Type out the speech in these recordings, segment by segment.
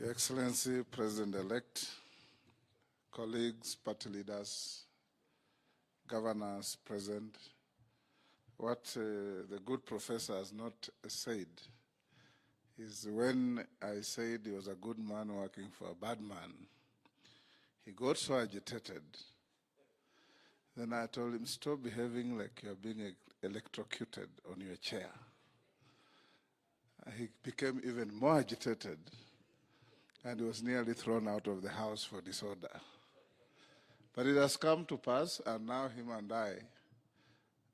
Your Excellency, President-elect, colleagues, party leaders, governors present, what the good professor has not said is when I said he was a good man working for a bad man, he got so agitated. Then I told him, stop behaving like you're being electrocuted on your chair. He became even more agitated and was nearly thrown out of the house for disorder. But it has come to pass, and now him and I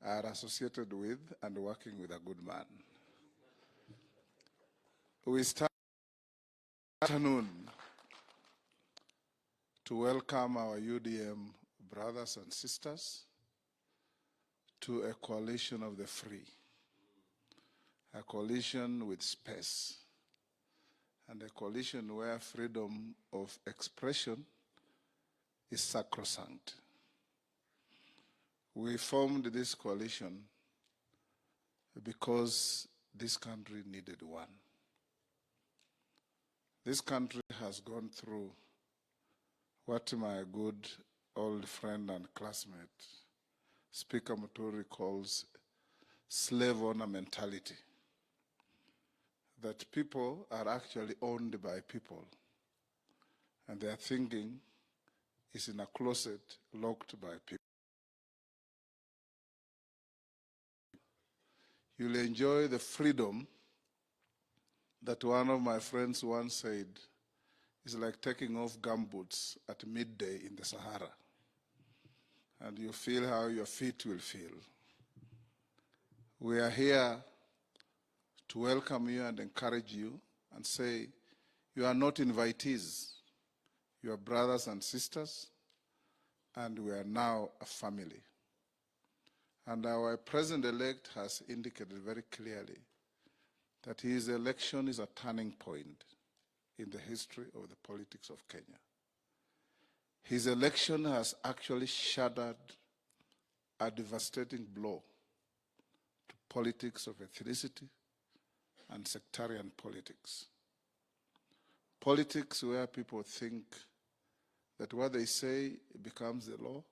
are associated with and working with a good man. We start this afternoon to welcome our UDM brothers and sisters to a coalition of the free, a coalition with space, and a coalition where freedom of expression is sacrosanct. We formed this coalition because this country needed one. This country has gone through what my good old friend and classmate, Speaker Muturi, calls slave owner mentality. That people are actually owned by people, and their thinking is in a closet locked by people. You'll enjoy the freedom that one of my friends once said is like taking off gumboots at midday in the Sahara, and you feel how your feet will feel. We are here to welcome you and encourage you and say, you are not invitees, you are brothers and sisters, and we are now a family. And our president-elect has indicated very clearly that his election is a turning point in the history of the politics of Kenya. His election has actually shattered a devastating blow to politics of ethnicity and sectarian politics. Politics where people think that what they say becomes the law,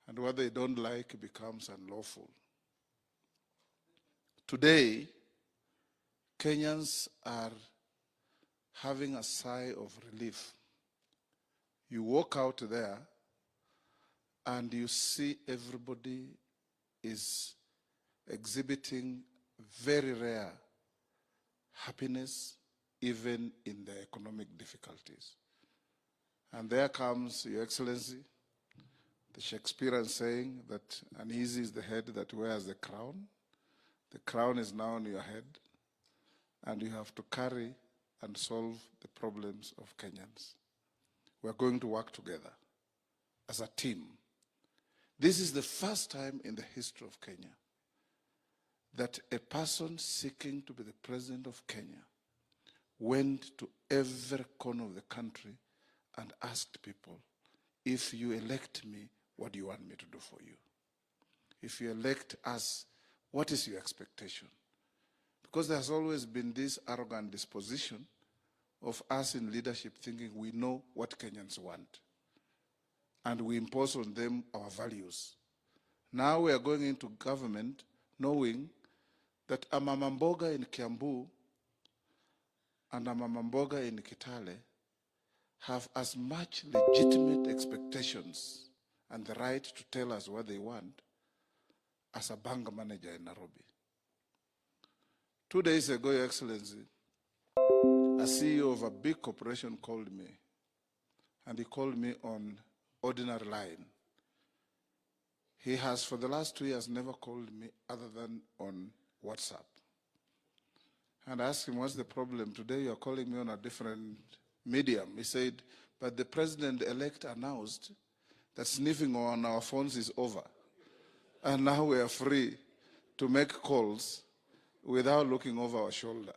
and what they don't like becomes unlawful. Today, Kenyans are having a sigh of relief. You walk out there and you see everybody is exhibiting very rare happiness, even in the economic difficulties. And there comes, Your Excellency, the Shakespearean saying that uneasy is the head that wears the crown. The crown is now on your head, and you have to carry and solve the problems of Kenyans. We're going to work together as a team. This is the first time in the history of Kenya that a person seeking to be the president of Kenya went to every corner of the country and asked people, if you elect me, what do you want me to do for you? If you elect us, what is your expectation? Because there's always been this arrogant disposition of us in leadership thinking we know what Kenyans want, and we impose on them our values. Now we are going into government knowing that a Mama Mboga in Kiambu and a Mama Mboga in Kitale have as much legitimate expectations and the right to tell us what they want as a bank manager in Nairobi. 2 days ago, Your Excellency, a CEO of a big corporation called me, and he called me on ordinary line. He has, for the last 2 years, never called me other than on WhatsApp. And I asked him, what's the problem? Today you're calling me on a different medium. He said, but the president-elect announced that sniffing on our phones is over. And now we are free to make calls without looking over our shoulder.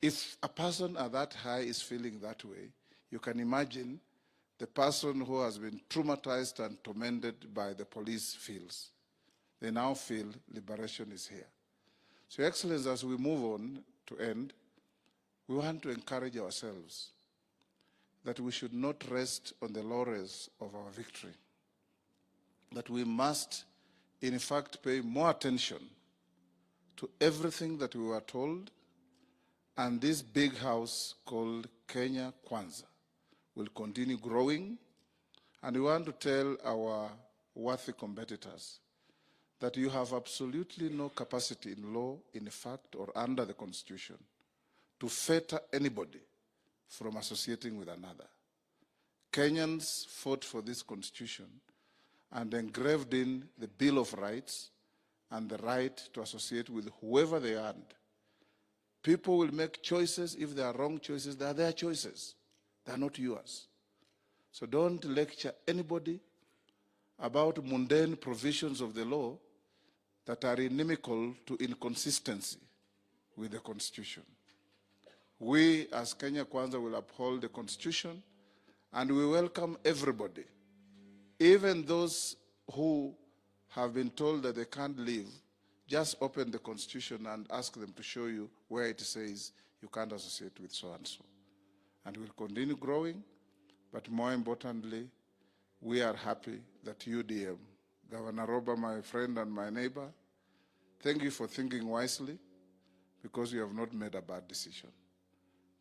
If a person at that high is feeling that way, you can imagine the person who has been traumatized and tormented by the police feels. They now feel liberation is here. So, Your Excellency, as we move on to end, we want to encourage ourselves that we should not rest on the laurels of our victory, that we must, in fact, pay more attention to everything that we were told, and this big house called Kenya Kwanza will continue growing, and we want to tell our worthy competitors that you have absolutely no capacity in law, in fact, or under the Constitution to fetter anybody from associating with another. Kenyans fought for this Constitution and engraved in the Bill of Rights and the right to associate with whoever they want. People will make choices. If they are wrong choices, they are their choices. They are not yours. So don't lecture anybody about mundane provisions of the law that are inimical to inconsistency with the Constitution. We, as Kenya Kwanza, will uphold the Constitution, and we welcome everybody, even those who have been told that they can't leave. Just open the Constitution and ask them to show you where it says you can't associate with so-and-so. And we'll continue growing, but more importantly, we are happy that UDM, Governor Roba, my friend and my neighbor, thank you for thinking wisely, because you have not made a bad decision.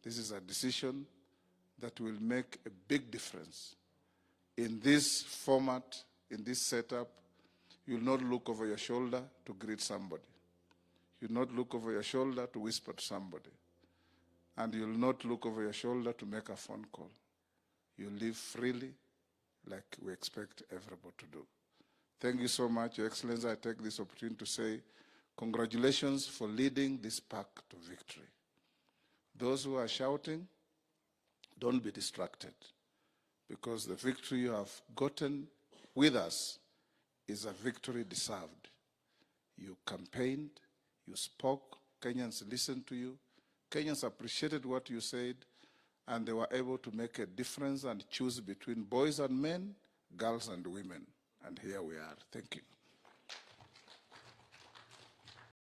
This is a decision that will make a big difference. In this format, in this setup, you'll not look over your shoulder to greet somebody. You'll not look over your shoulder to whisper to somebody. And you'll not look over your shoulder to make a phone call. You'll live freely like we expect everybody to do. Thank you so much, Your Excellency. I take this opportunity to say congratulations for leading this pack to victory. Those who are shouting, don't be distracted, because the victory you have gotten with us is a victory deserved. You campaigned, you spoke, Kenyans listened to you, Kenyans appreciated what you said, and they were able to make a difference and choose between boys and men, girls and women. And here we are. Thank you.